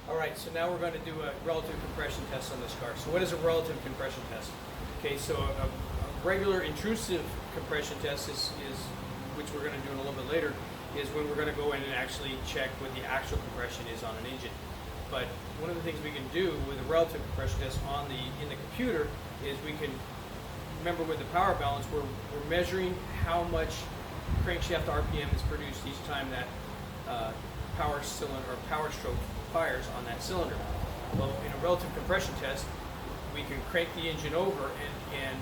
Alright, so now we're going to do a relative compression test on this car. So what is a relative compression test? Okay, so a regular intrusive compression test is, which we're going to do in a little bit later, is when we're going to go in and actually check what the actual compression is on an engine. But one of the things we can do with a relative compression test in the computer is we can, remember with the power balance, we're measuring how much crankshaft RPM is produced each time that power cylinder or power stroke fires on that cylinder. Well, in a relative compression test, we can crank the engine over, and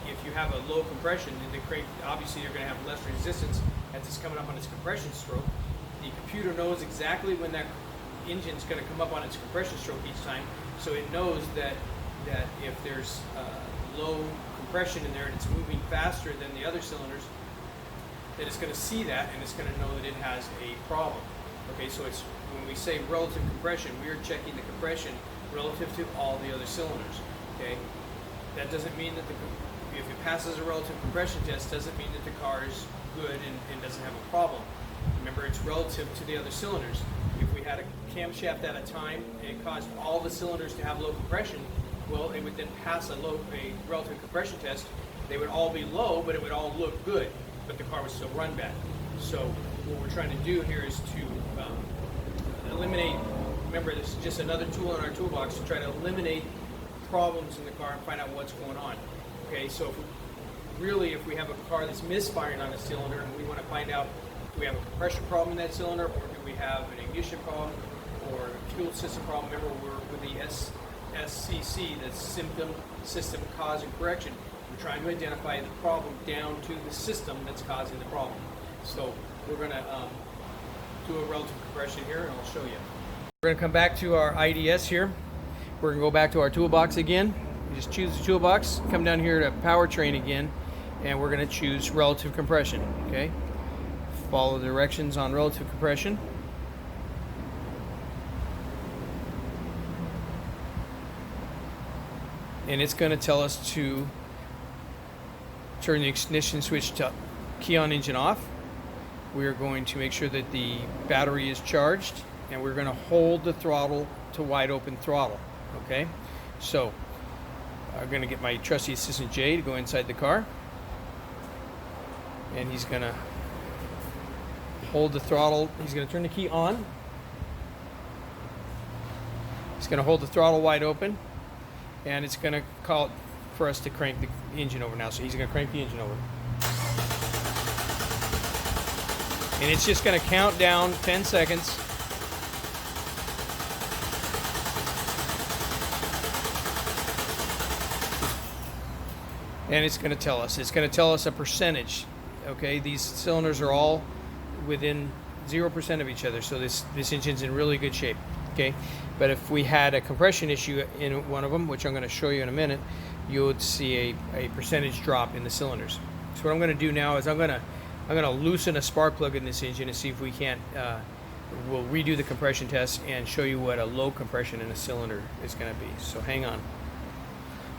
if you have a low compression, then the crank, obviously you're going to have less resistance as it's coming up on its compression stroke. The computer knows exactly when that engine's going to come up on its compression stroke each time, so it knows that if there's low compression in there and it's moving faster than the other cylinders, that it's going to see that and it's going to know that it has a problem. Okay, so it's when we say relative compression, we are checking the compression relative to all the other cylinders. Okay, that doesn't mean that if it passes a relative compression test, doesn't mean that the car is good and doesn't have a problem. Remember, it's relative to the other cylinders. If we had a camshaft at a time and it caused all the cylinders to have low compression, well, it would then pass a relative compression test. They would all be low, but it would all look good, but the car would still run bad. So what we're trying to do here is to eliminate, remember this is just another tool in our toolbox to try to eliminate problems in the car and find out what's going on. Okay, so if we have a car that's misfiring on a cylinder and we want to find out, do we have a compression problem in that cylinder, or do we have an ignition problem or a fuel system problem? Remember, we're with the SCC, that's Symptom, System, Cause, and Correction. We're trying to identify the problem down to the system that's causing the problem. So we're going to do a relative compression here, and I'll show you. We're going to come back to our IDS here. We're going to go back to our toolbox again. You just choose the toolbox, come down here to powertrain again, and we're going to choose relative compression. Okay, follow the directions on relative compression. And it's going to tell us to turn the ignition switch to key on engine off. We are going to make sure that the battery is charged, and we're going to hold the throttle to wide open throttle. Okay, so I'm going to get my trusty assistant Jay to go inside the car, and he's going to hold the throttle. He's going to turn the key on. He's going to hold the throttle wide open, and it's going to call for us to crank the engine over now. So he's going to crank the engine over. And it's just going to count down 10 seconds. And it's going to tell us a percentage. Okay, these cylinders are all within 0% of each other, so this engine's in really good shape. Okay, but if we had a compression issue in one of them, which I'm going to show you in a minute, you would see a percentage drop in the cylinders. So what I'm going to do now is I'm going to loosen a spark plug in this engine and see if we can't. We'll redo the compression test and show you what a low compression in a cylinder is going to be. So hang on.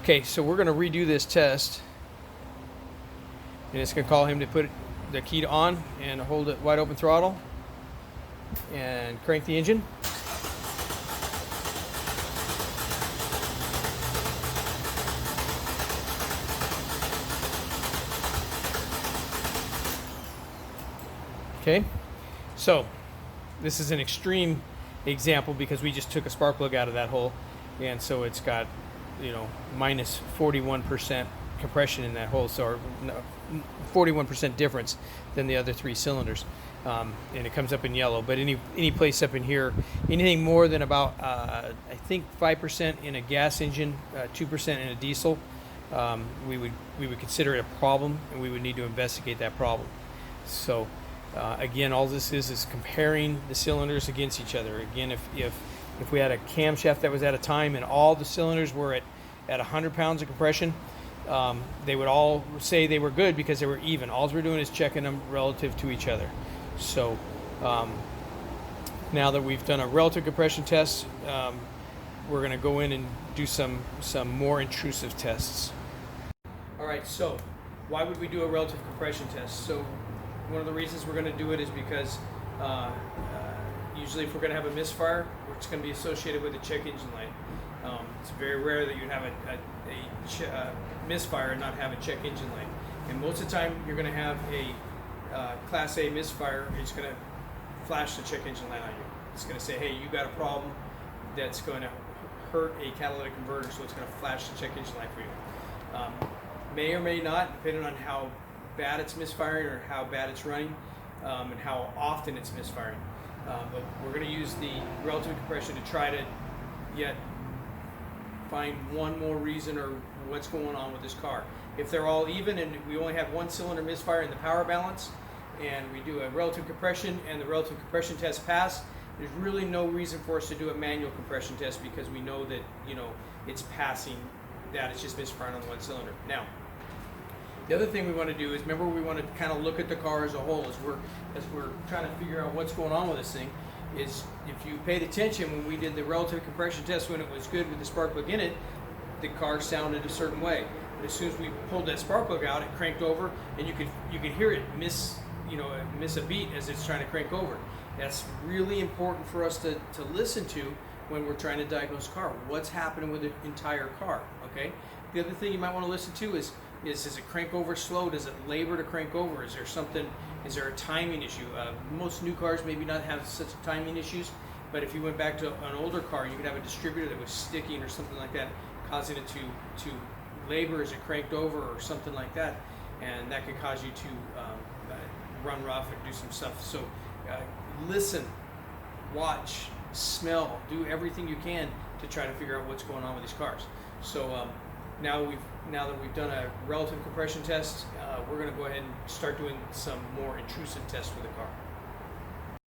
Okay, so we're going to redo this test, and it's going to call him to put the key on and hold it wide open throttle and crank the engine. Okay, so this is an extreme example because we just took a spark plug out of that hole, and so it's got, minus 41% compression in that hole, so 41% difference than the other three cylinders, and it comes up in yellow. But any place up in here, anything more than about I think 5% in a gas engine, 2% in a diesel, we would consider it a problem, and we would need to investigate that problem. So again, all this is comparing the cylinders against each other. Again, if we had a camshaft that was at a time and all the cylinders were at 100 pounds of compression, they would all say they were good because they were even. All we're doing is checking them relative to each other. So now that we've done a relative compression test, we're going to go in and do some more intrusive tests. All right, so why would we do a relative compression test? So one of the reasons we're going to do it is because Usually if we're going to have a misfire, it's going to be associated with a check engine light. It's very rare that you'd have a misfire and not have a check engine light. And most of the time you're going to have a Class A misfire. It's going to flash the check engine light on you. It's going to say, hey, you got a problem that's going to hurt a catalytic converter, so it's going to flash the check engine light for you. May or may not, depending on how bad it's misfiring or how bad it's running, and how often it's misfiring. But we're going to use the relative compression to try to yet find one more reason or what's going on with this car. If they're all even and we only have one cylinder misfire in the power balance, and we do a relative compression and the relative compression test pass, there's really no reason for us to do a manual compression test, because we know that, you know, it's passing that, it's just misfiring on one cylinder. Now, the other thing we want to do is, remember, we want to kind of look at the car as a whole as we're trying to figure out what's going on with this thing. Is if you paid attention when we did the relative compression test when it was good with the spark plug in it, the car sounded a certain way. But as soon as we pulled that spark plug out, it cranked over, and you could hear it miss a beat as it's trying to crank over. That's really important for us to listen to when we're trying to diagnose a car. What's happening with the entire car? Okay. The other thing you might want to listen to is does it crank over slow? Does it labor to crank over? Is there a timing issue? Most new cars maybe not have such timing issues, but if you went back to an older car, you could have a distributor that was sticking or something like that, causing it to labor as it cranked over or something like that, and that could cause you to run rough and do some stuff. So listen, watch, smell, do everything you can to try to figure out what's going on with these cars. So now that we've done a relative compression test, we're going to go ahead and start doing some more intrusive tests with the car.